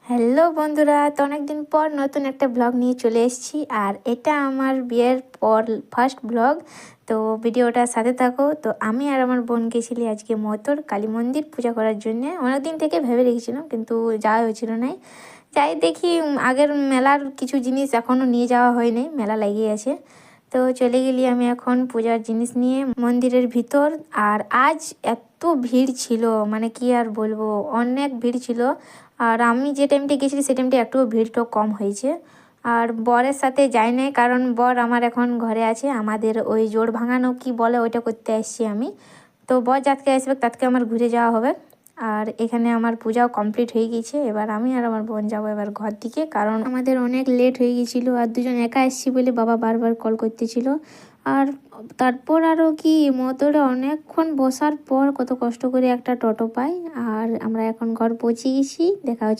Hello বন্ধুরা, তো অনেকদিন পর নতুন একটা ব্লগ নিয়ে চলে এসেছি। আর এটা আমার বিয়ের পর ফার্স্ট ব্লগ। তো ভিডিওটার সাথে থাকো। তো আমি আর আমার বোন গেছিলি আজকে মতোর কালী মন্দির পূজা করার জন্যে। অনেকদিন থেকে ভেবে রেখেছিলাম, কিন্তু যাওয়া হয়েছিল না। যাই দেখি, আগের মেলার কিছু জিনিস এখনও নিয়ে যাওয়া হয়নি, মেলা লাগিয়ে আছে। তো চলে গেলি আমি এখন পূজার জিনিস নিয়ে মন্দিরের ভিতর। আর আজ এত ভিড় ছিল, মানে কি আর বলবো, অনেক ভিড় ছিল। আর আমি যে টাইমটা গেছিলি সে টাইমটা একটু ভিড়টা কম হয়েছে। আর বরের সাথে যাই নাই, কারণ বর আমার এখন ঘরে আছে। আমাদের ওই জোড় ভাঙানো কি বলে ওইটা করতে আসছি আমি। তো বর যাতকে আসবে তাতকে আমার ঘুরে যাওয়া হবে। আর এখানে আমার পূজাও কমপ্লিট হয়ে গেছে। এবার আমি আর আমার বোন যাবো এবার ঘর দিকে, কারণ আমাদের অনেক লেট হয়ে গেছিলো। আর দুজন একা এসছি বলে বাবা বারবার কল করতেছিল। আর তারপর আরও কি মোটরে অনেকক্ষণ বসার পর কত কষ্ট করে একটা টোটো পাই। আর আমরা এখন ঘর পৌঁছে গেছি, দেখা হচ্ছে।